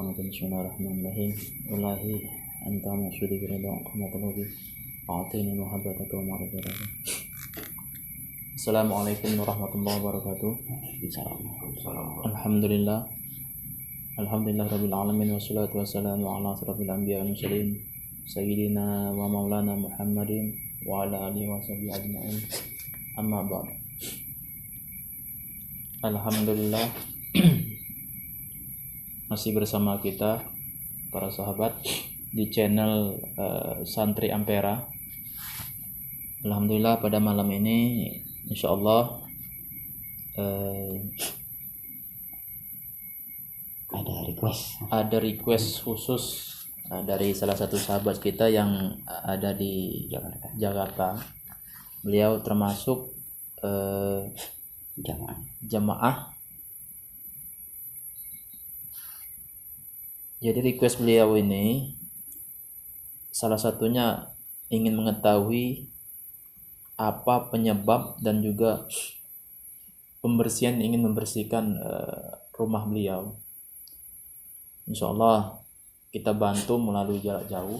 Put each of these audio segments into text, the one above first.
Bismillahirrahmanirrahim. Bismillahirrahmanirrahim. Ilahi anta maksudi ridha rahmatullahi a'tini muhabbataka wa ma'rifataka. Assalamualaikum warahmatullahi wabarakatuh. Alhamdulillah. Alhamdulillah rabbil alamin wassalatu wassalamu ala asrofil anbiya'i wal mursalin sayyidina wa maulana Muhammadin wa ala alihi wa sahbihi ajma'in. Amma ba'd. Alhamdulillah masih bersama kita para sahabat di channel Santri Ampera. Alhamdulillah pada malam ini insyaallah ada request khusus dari salah satu sahabat kita yang ada di Jakarta. Beliau termasuk jamaah. Jadi request beliau ini salah satunya ingin mengetahui apa penyebab dan juga pembersihan, ingin membersihkan rumah beliau. Insyaallah kita bantu melalui jarak jauh.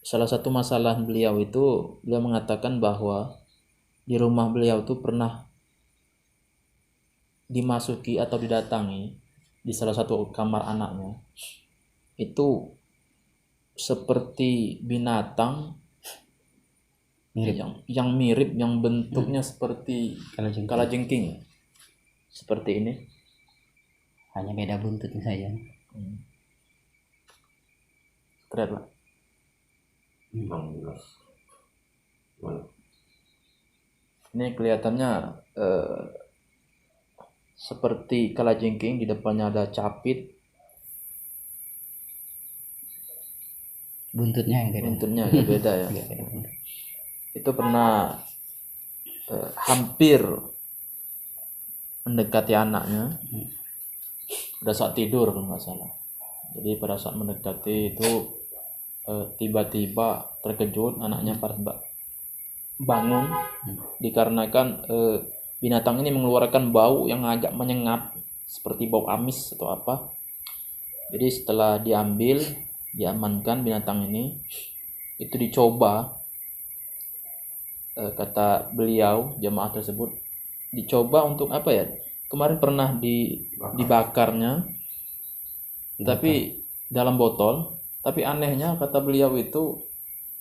Salah satu masalah beliau itu, beliau mengatakan bahwa di rumah beliau itu pernah dimasuki atau didatangi di salah satu kamar anaknya. Itu seperti binatang yang mirip, yang bentuknya seperti kalajengking. Seperti ini. Hanya beda buntutnya saja. Keren Pak. Ini kelihatannya seperti kalajengking, di depannya ada capit. Buntutnya agak beda ya. Itu pernah hampir mendekati anaknya pada saat tidur kalau nggak salah. Jadi pada saat mendekati itu tiba-tiba terkejut anaknya pas bangun dikarenakan binatang ini mengeluarkan bau yang agak menyengat seperti bau amis atau apa. Jadi setelah diamankan binatang ini, itu dicoba, kata beliau jamaah tersebut, dicoba untuk apa ya? Kemarin pernah dibakarnya, tapi dalam botol. Tapi anehnya kata beliau itu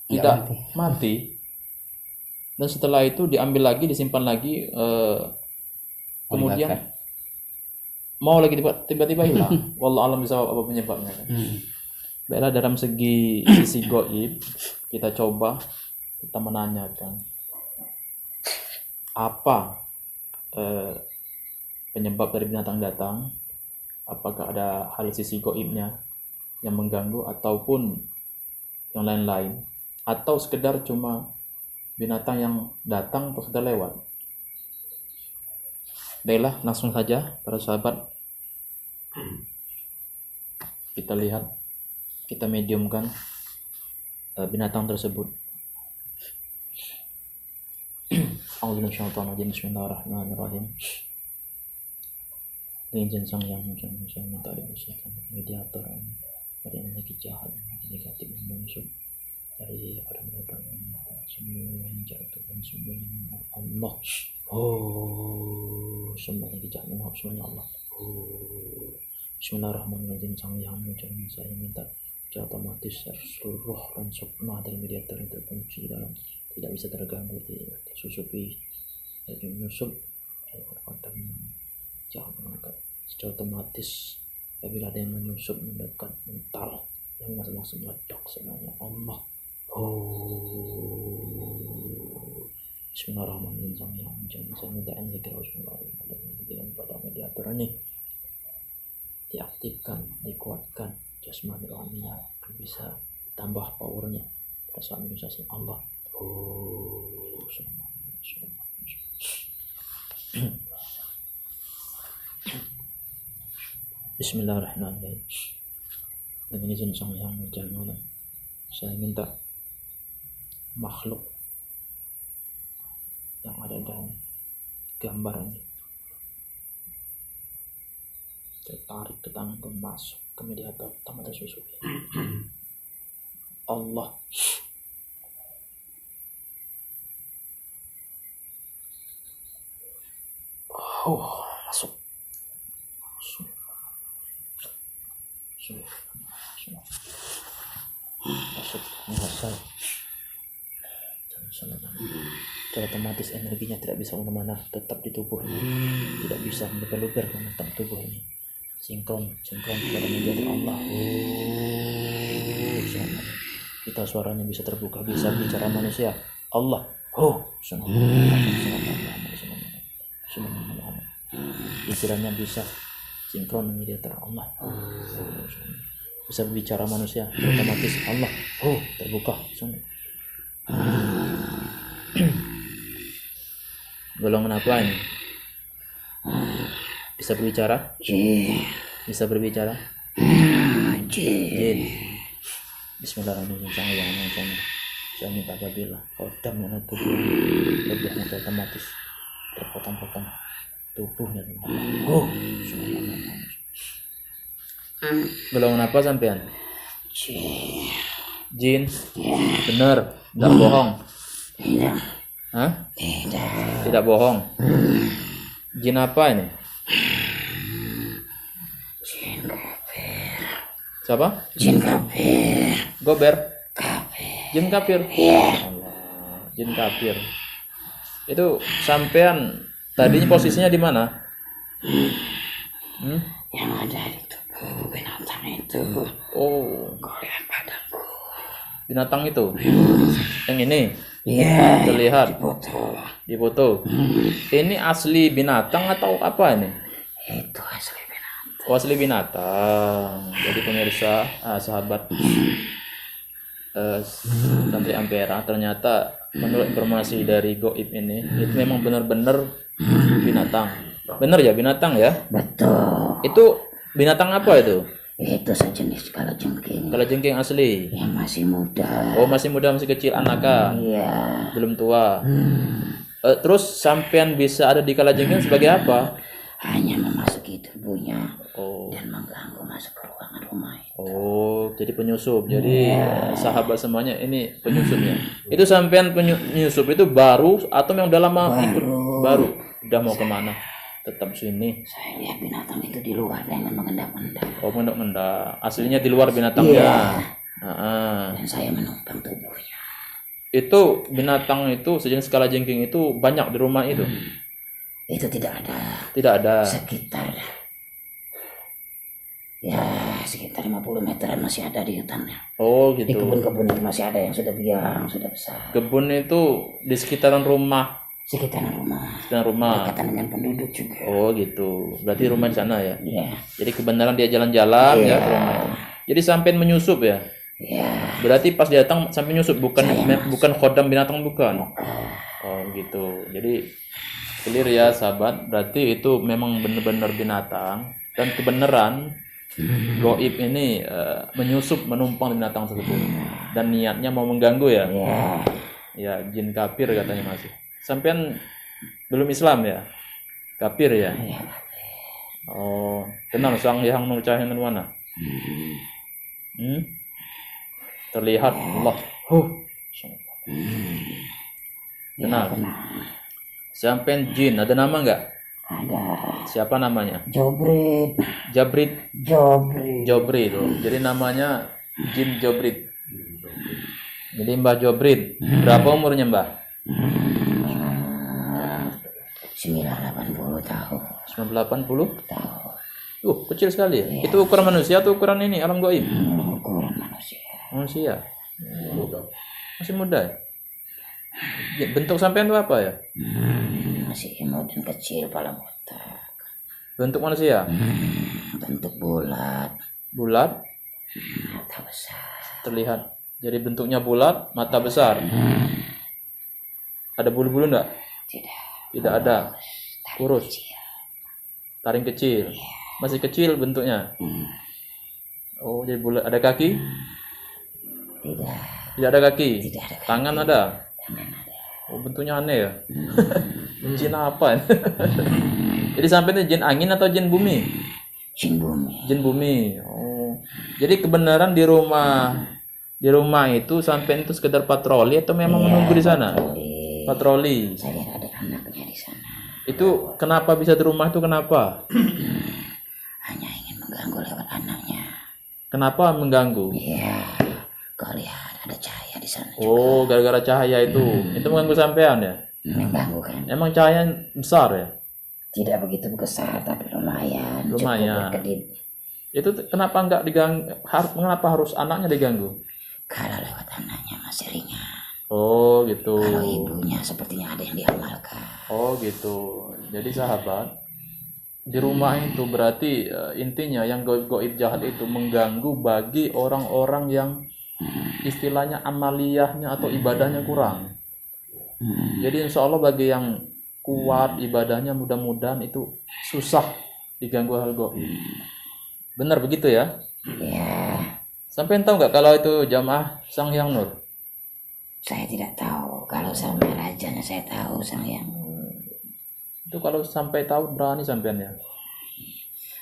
tidak mati. Dan setelah itu diambil lagi, disimpan lagi, kemudian mau lagi tiba-tiba hilang. Wallahu alam bisawab apa penyebabnya kan. Baiklah, dalam sisi gaib kita coba kita menanyakan apa penyebab dari binatang datang, apakah ada hal sisi gaibnya yang mengganggu ataupun yang lain-lain, atau sekedar cuma binatang yang datang atau sudah lewat. Baiklah, langsung saja para sahabat kita lihat, kita mediumkan binatang tersebut. Bismillahirrahmanirrahim. Dengan sang yang minta dibersihkan mediator dari energi jahat, energi negatif yang muncul dari orang-orang semuanya jatuh dan semuanya Allah. Semuanya dijatuhkan semuanya Allah. Bismillahirrahmanirrahim. Sang yang muncul, saya minta secara otomatis seluruh dan sukma dari mediator yang terkunci dalam tidak bisa terganggu, tidak tersusupi, tidak menyusup orang-orang jangan mendekat secara otomatis. Apabila ada yang menyusup, mendekat, mental, yang langsung meledak semuanya Allah. Bismillahirrahmanirrahim. Sang yang menjadi saya minta energi Rasulullah pada mediator ini diaktifkan, dikuatkan jasmani rohaninya, bisa tambah powernya pada saat mengucapkan Allah. Bismillahirrahmanirrahim. Dengan izin sang yang menjadi, saya minta makhluk yang ada dalam gambar ini tarik ke tanganku, masuk ke media pertama tersusupi. Allah. Masuk. Masuk. Merasa. Secara otomatis energinya tidak bisa kemana-mana, tetap di tubuh, tidak bisa bergeluber menentang tubuh ini. Sinkron kepada menjadi Allah. Kita suaranya bisa terbuka, bisa bicara manusia. Allah. Pikirannya bisa sinkron menjadi Allah. Bisa bicara manusia, otomatis Allah. Terbuka. Golongan apa ini? Bisa berbicara? Bisa berbicara? Jin. Bismillahirrahmanirrahim. Saya minta apabila kodam yang tubuh lebihnya otomatis terpotong-potong tubuhnya. Golongan apa sampean? Jin. Benar, tidak bohong. Hah? Tidak bohong. Jin apa ini? Jin kafir. Siapa? Jin kafir. Gober. Kafir. Jin kafir. Allah. Jin kafir. Itu sampean tadinya posisinya di mana? Yang ada di tubuh binatang itu. Golehan padaku. Binatang itu? Yang ini? Iya. Terlihat Di foto. di foto. Ini asli binatang atau apa ini? Itu asli binatang. Asli binatang. Jadi pemirsa, sahabat Santri Ampera, ternyata menurut informasi dari Goib ini, itu memang benar-benar binatang. Benar ya, binatang ya? Betul. Itu binatang apa itu? Itu sejenis kalajengking. Kalajengking asli. Yang masih muda. Masih muda, masih kecil, anaka. Iya. Belum tua. Terus sampean bisa ada di kalajengking sebagai apa? Hanya memasuki tubuhnya dan mengganggu masuk ke ruangan rumah itu. Jadi penyusup. Jadi sahabat semuanya ini penyusupnya. Itu sampean penyusup itu baru atau memang udah lama ikut? Baru. Udah mau kemana? Tetap sini. Saya lihat binatang itu di luar dengan mengendak-endak. Mengendak-endak. Aslinya di luar binatangnya. Dan saya menumpang tubuhnya. Itu binatang itu sejenis kalajengking itu banyak di rumah itu? Itu tidak ada. Tidak ada. Sekitar 50 meteran masih ada di hutannya. Gitu. Di kebun-kebun itu masih ada yang sudah biang, sudah besar. Kebun itu di sekitaran rumah. Sekitaran rumah. Dekatan dengan penduduk juga. Gitu. Berarti rumah di sana ya? Iya. Jadi kebenaran dia jalan-jalan ya ke rumah itu. Jadi sampai menyusup ya? Iya. Berarti pas datang sampai nyusup, bukan khodam binatang, bukan? Gitu. Jadi clear ya sahabat. Berarti itu memang benar-benar binatang, dan kebenaran Goib ini menyusup, menumpang binatang tersebut, dan niatnya mau mengganggu ya? Ya, jin kafir katanya masih. Sampean belum Islam ya? Kafir ya? Kenal Sang Hyang Nur Cahaya Nirwana? Terlihat Allah. Kenal? Sampean jin, ada nama enggak? Ada. Siapa namanya? Jobrit. Jobrit. Jadi namanya Jin Jobrit. Jadi Mbah Jobrit. Berapa umurnya Mbah? 980 tahun. 980 tahun. Kecil sekali ya. Itu ukuran manusia atau ukuran ini alam gaib? Ukuran manusia. Manusia. Masih muda ya? Bentuk sampean itu apa ya? Masih imut dan kecil, kepala botak. Bentuk manusia? Bentuk bulat. Mata besar. Terlihat. Jadi bentuknya bulat, mata besar. Ada bulu-bulu enggak? Tidak ada. Kurus. Taring kecil. Masih kecil bentuknya. Jadi bulat. Ada kaki? Tidak ada kaki. Tangan ada? Bentuknya aneh ya. Jin apa? Jadi sampai ini jin angin atau jin bumi? jin bumi. Jin bumi. Oh. Jadi kebenaran di rumah itu sampai itu sekedar patroli atau memang menunggu di sana? Patroli. Saya ada anaknya di sana. Itu kenapa bisa di rumah itu kenapa? Hanya ingin mengganggu lewat anaknya. Kenapa mengganggu? Iya. Kau lihat ada cahaya di sana. Oh, gara-gara cahaya itu. Itu mengganggu sampean ya? Mengganggu kan? Emang cahaya besar ya? Tidak begitu besar tapi lumayan. Lumayan. Cukup berkedip. Itu kenapa nggak diganggu? Kenapa harus anaknya diganggu? Kalau lewat anaknya masih ringan. Oh gitu. Kalau ibunya sepertinya ada yang diamalkan. Oh gitu. Jadi sahabat, di rumah itu berarti intinya yang goib jahat itu mengganggu bagi orang-orang yang istilahnya amaliyahnya atau ibadahnya kurang. Jadi insya Allah bagi yang kuat ibadahnya mudah-mudahan itu susah diganggu hal goib. Benar begitu ya? Ya. Sampai tahu nggak kalau itu jamaah Sang Hyang Nur? Saya tidak tahu. Kalau sampai rajanya saya tahu Sang Hyang. Itu kalau sampai tahu berani sampean ya?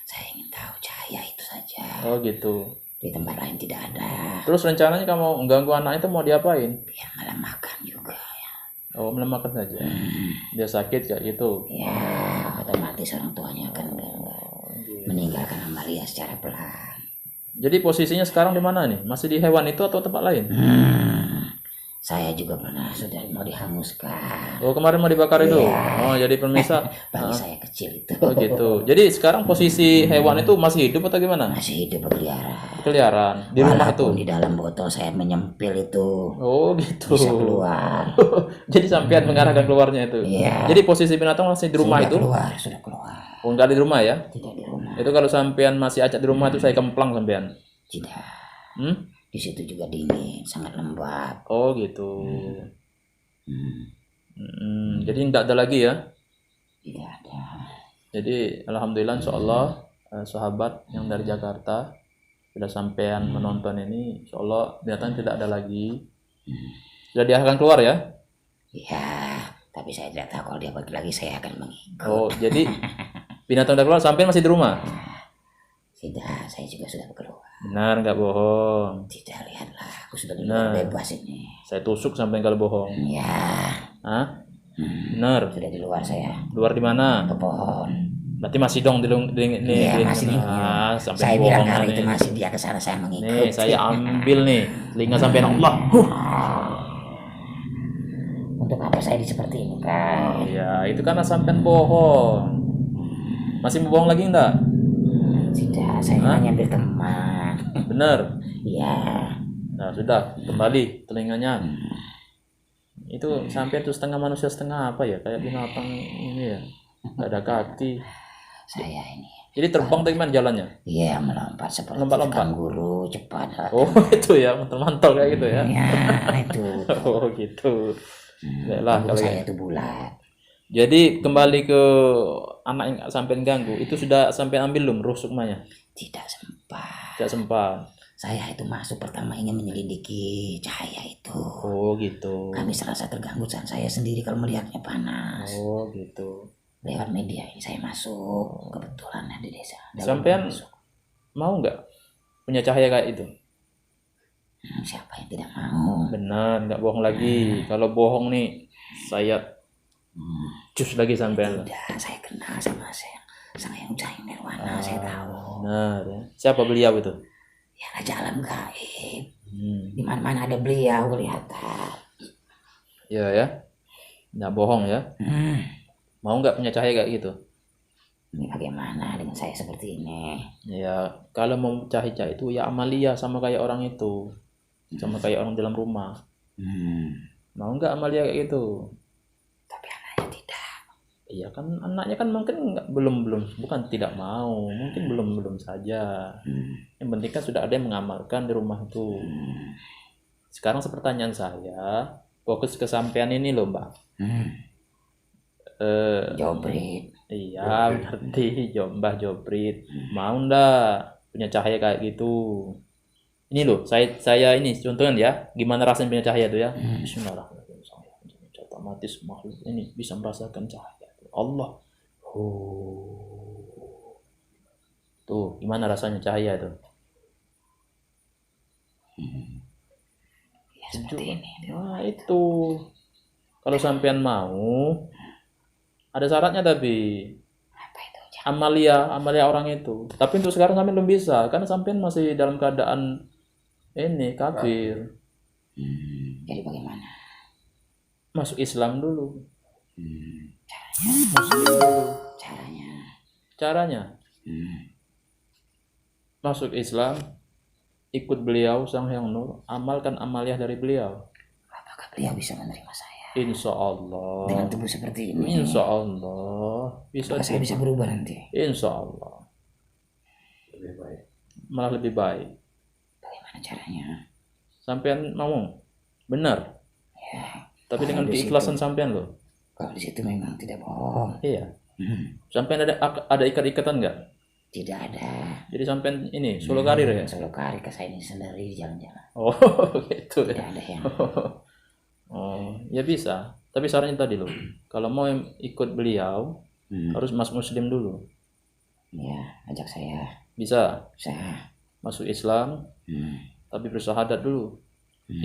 Saya ingin tahu cahaya itu saja. Oh gitu. Di tempat lain tidak ada. Terus rencananya kamu mengganggu anak itu mau diapain? Biar melemahkan juga ya. Oh melemahkan saja. Dia sakit kayak gitu. Ya otomatis orang tuanya akan meninggalkan Amalia secara pelan. Jadi posisinya sekarang di mana nih? Masih di hewan itu atau tempat lain? Saya juga pernah sudah mau dihanguskan. Oh kemarin mau dibakar itu? Oh jadi pemirsa. Bagi saya kecil itu. Oh gitu. Jadi sekarang posisi hewan itu masih hidup atau gimana? Masih hidup berkeliaran. Keliaran di rumah itu. Walaupun di dalam botol saya menyempil itu. Oh gitu. Bisa keluar. Jadi sampean mengarahkan keluarnya itu. Iya. Jadi posisi binatang masih di rumah itu? Sudah keluar. Oh enggak di rumah ya? Tidak di rumah. Itu kalau sampean masih acak di rumah itu saya kemplang sampean. Tidak. Di situ juga dingin, sangat lembab. Oh gitu. Jadi tidak ada lagi ya? Tidak ada. Jadi alhamdulillah insyaallah sahabat yang dari Jakarta sudah sampean menonton ini, insyaallah binatang tidak ada lagi. Sudah diarahkan keluar ya? Iya, tapi saya tidak tahu kalau dia pergi lagi saya akan mengikut. Oh jadi binatang sudah keluar, sampean masih di rumah? Tidak, saya juga sudah keluar. Benar nggak bohong? Tidak, lihatlah, aku sudah di luar bebas ini. Saya tusuk sampai kalau bohong. Ya. Hah? Benar. Sudah di luar saya. Luar di mana? Ke pohon. Berarti masih dong di Iya, masih di sampai saya bilang bohong kalau nih. itu masih dia ke sana saya mengikut. Nih, saya ambil nih telinga sampai Allah. Untuk apa saya seperti ini, Kak? Ya, itu karena sampean bohong. Masih mau bohong lagi enggak? Tidak, saya hanya ambil teman. Benar. Iya. Nah, sudah kembali telinganya. Itu sampai itu setengah manusia setengah apa ya? Kayak binatang ini ya. Enggak ada kaki. Saya ini. Jadi terbang dari mana jalannya? Iya, melompat seperti Lompat-lompat. kanguru cepat. Oh, itu ya, mantel-mantel kayak gitu ya. Ya, itu. Oh, gitu. Baiklah kalau saya itu bulat. Jadi kembali ke anak yang sampai ganggu, itu sudah sampai ambil belum ruh sukmanya? Tidak sempat. Tidak sempat. Saya itu masuk pertama ingin menyelidiki cahaya itu. Oh gitu. Kami serasa terganggu dan saya sendiri kalau melihatnya panas. Oh gitu. Lewat media ini saya masuk kebetulan di desa. Sampean mau nggak punya cahaya kayak itu? Siapa yang tidak mau? Benar, nggak bohong lagi. Kalau bohong nih, saya cus lagi sampean. Tidak, saya kenal sama Sang Hyang Nirwana, saya tahu. Benar ya. Siapa beliau itu? Ya Raja Alam Gaib. Di mana-mana ada beliau kelihatan. Ya ya. Nggak bohong ya. Mau nggak punya cahaya kayak gitu? Ini bagaimana dengan saya seperti ini? Ya, kalau mau cahaya itu ya amalia sama kayak orang itu. Sama kayak orang dalam rumah. Mau nggak amalia kayak gitu? Tapi anaknya tidak. Iya kan anaknya kan mungkin belum bukan tidak mau, mungkin belum saja. Yang penting kan sudah ada yang mengamalkan di rumah itu. Sekarang pertanyaan saya, fokus ke sampean ini loh Mbak. Jobrit. Iya ngerti, Mbah Jobrit. Mau ndak punya cahaya kayak gitu? Ini loh, saya ini contohnya ya, gimana rasanya punya cahaya itu ya? Bismillahirrahmanirrahim. Otomatis makhluk ini bisa merasakan cahaya Allah. Tuh, gimana rasanya cahaya itu? Ya seperti ini. Nah itu, kalau sampean mau, ada syaratnya tapi Apa itu? amalia orang itu. Tapi untuk sekarang sampean belum bisa, karena sampean masih dalam keadaan ini kafir. Jadi bagaimana? Masuk Islam dulu. Caranya. Caranya masuk Islam, ikut beliau Sang Hyang Nur, amalkan amaliah dari beliau. Apakah beliau bisa menerima saya? Insya Allah. Dengan tubuh seperti ini. Insya Allah. Apakah saya bisa berubah nanti? Insya Allah. Malah lebih baik. Bagaimana caranya? Sampean mau? Benar. Ya. Tapi dengan keikhlasan sampean loh. Kalau di situ memang tidak bohong. Iya. Sampean ada ikat-ikatan nggak? Tidak ada. Jadi sampean ini solo karir ya? Solo karir, saya ini sendiri jalan-jalan. Oh gitu Tidak ya. ada yang. Oh ya bisa. Tapi sarannya tadi loh, kalau mau ikut beliau harus masuk Muslim dulu. Ya, ajak saya. Bisa. Saya. Masuk Islam, tapi bersyahadat dulu.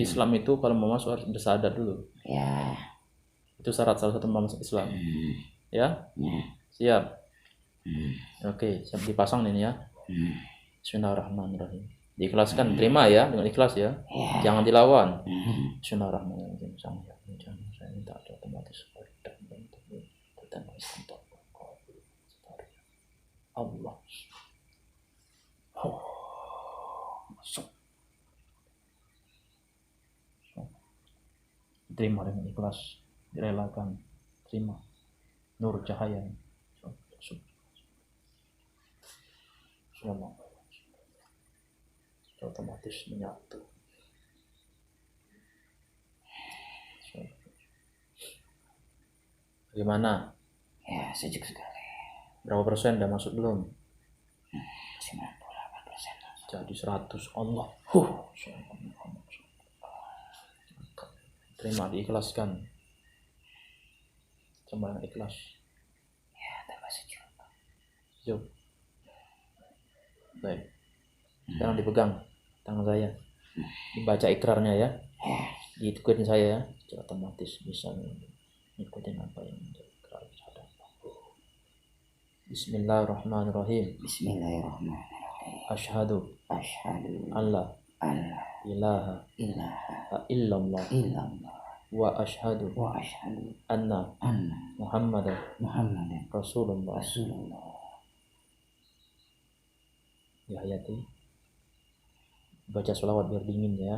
Islam itu kalau mau masuk harus bersyahadat dulu. Ya. Itu syarat salah satu masuk Islam. Ya? Siap. Oke, siap dipasang ini ya. Bismillahirrahmanirrahim. Diikhlaskan, terima ya dengan ikhlas ya. Jangan dilawan. Bismillahirrahmanirrahim. Saya minta otomatis dan Allah. Masuk. Terima dengan ikhlas, direlakan, terima nur cahaya. Selama otomatis menyatu. Bagaimana? Ya, sejuk sekali. Berapa persen udah masuk belum? 98%. Jadi 100. Allah. Terima, diikhlaskan. Sama ikhlas. Ya, tambah sejuk. Sejuk. Baik. Sekarang dipegang tangan saya. Dibaca ikrarnya ya. Diikutin saya ya. Otomatis bisa ngikutin apa yang menjadi ikrar. Bismillahirrahmanirrahim. Bismillahirrahmanirrahim. Asyhadu alla ilaha illallah wa asyhadu anna Muhammadan Rasulullah. Ya hayati. Baca sholawat biar dingin ya.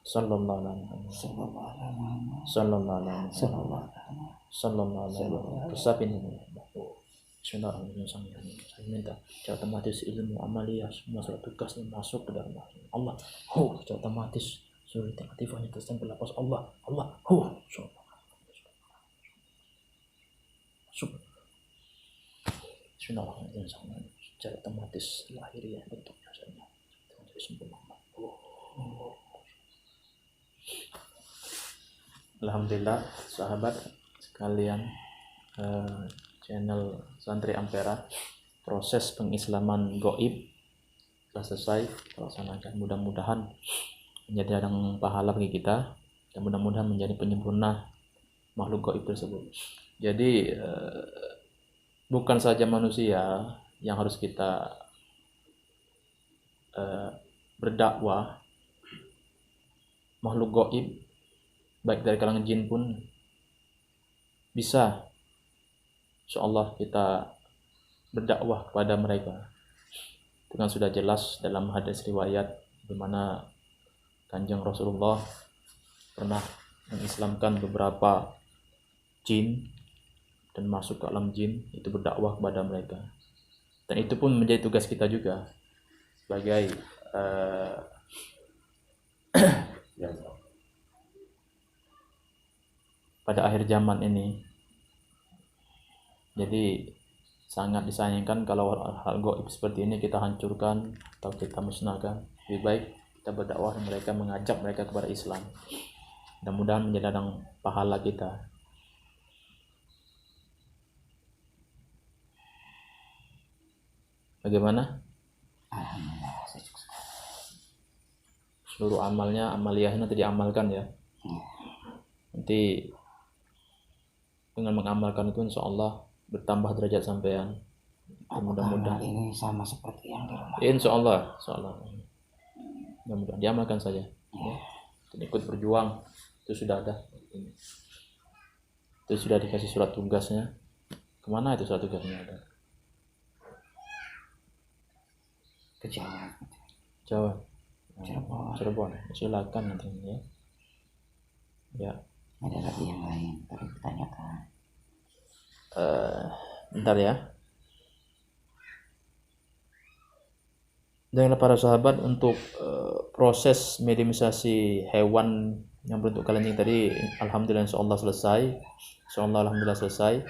Sallallahu alaihi wasallam. Kesapin ini. Bismillahirrahmanirrahim. Saya minta secara otomatis ilmu amaliyah semua surat tugas masuk ke dalam Allah. Secara otomatis seluruh aktifahnya terus berlapas Allah. Bismillahirrahmanirrahim. Secara otomatis lahiriah bentuknya saja menjadi sempurna. Alhamdulillah sahabat sekalian, channel Santri Ampera, proses pengislaman gaib telah selesai terlaksanakan. Mudah-mudahan menjadi ladang pahala bagi kita dan mudah-mudahan menjadi penyempurna makhluk gaib tersebut. Jadi bukan saja manusia yang harus kita berdakwah, makhluk gaib baik dari kalangan jin pun bisa insyaallah kita berdakwah kepada mereka. Dengan sudah jelas dalam hadis riwayat di mana Kanjeng Rasulullah pernah mengislamkan beberapa jin dan masuk ke alam jin, itu berdakwah kepada mereka. Dan itu pun menjadi tugas kita juga sebagai pada akhir zaman ini. Jadi sangat disayangkan kalau hal gaib seperti ini kita hancurkan atau kita musnahkan. Lebih baik kita berdakwah dan mereka, mengajak mereka kepada Islam. Mudah-mudahan menjadi ladang pahala kita. Bagaimana? seluruh amaliyahnya nanti diamalkan ya. Nanti dengan mengamalkan itu insya Allah bertambah derajat sampean. Mudah-mudahan ini sama seperti yang di rumah. Insya Allah. Mudah-mudahan diamalkan saja. Ya. Dan ikut berjuang itu sudah ada. Itu sudah dikasih surat tugasnya. Kemana itu surat tugasnya ada? Ke Jawa. Cirebon. Silakan nanti ya. Ya. Ada lagi yang lain perlu ditanyakan. Bentar ya. Dengan para sahabat untuk proses mediumisasi hewan yang berbentuk kalajengking tadi, alhamdulillah insyaallah selesai. Alhamdulillah selesai.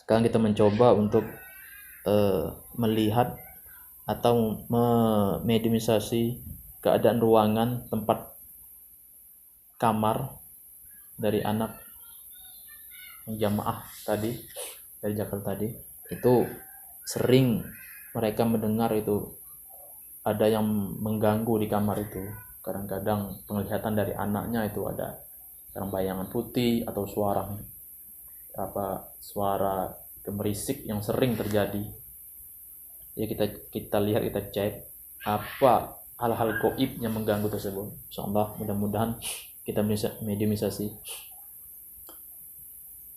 Sekarang kita mencoba untuk melihat atau memediumisasi keadaan ruangan tempat kamar dari anak jamaah tadi dari Jakarta tadi. Itu sering mereka mendengar itu ada yang mengganggu di kamar itu. Kadang-kadang penglihatan dari anaknya itu ada bayangan putih atau suara gemerisik yang sering terjadi. Ya kita lihat, kita cek apa hal-hal gaib yang mengganggu tersebut. Insyaallah mudah-mudahan kita bisa mediumisasi.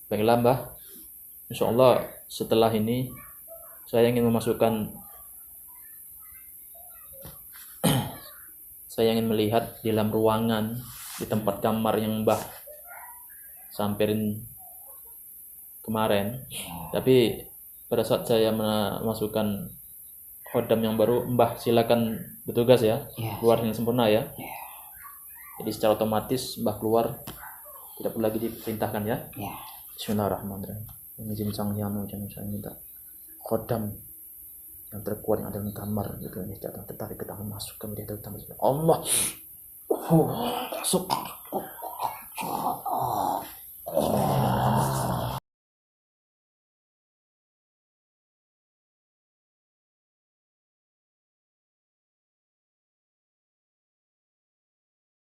Baiklah Mbah, insyaallah setelah ini saya ingin melihat di dalam ruangan di tempat kamar yang Mbah samperin kemarin. Tapi pada saat saya memasukkan khodam yang baru, Mbah silakan bertugas ya. Keluar dengan sempurna ya. Jadi secara otomatis Mbah keluar, tidak perlu lagi diperintahkan ya. Bismillahirrahmanirrahim. Izin Sang Hyang saya minta khodam yang terkuat yang ada di kamar gitu ini, tertarik ke tangan masuk ke media utama Allah. Masuk.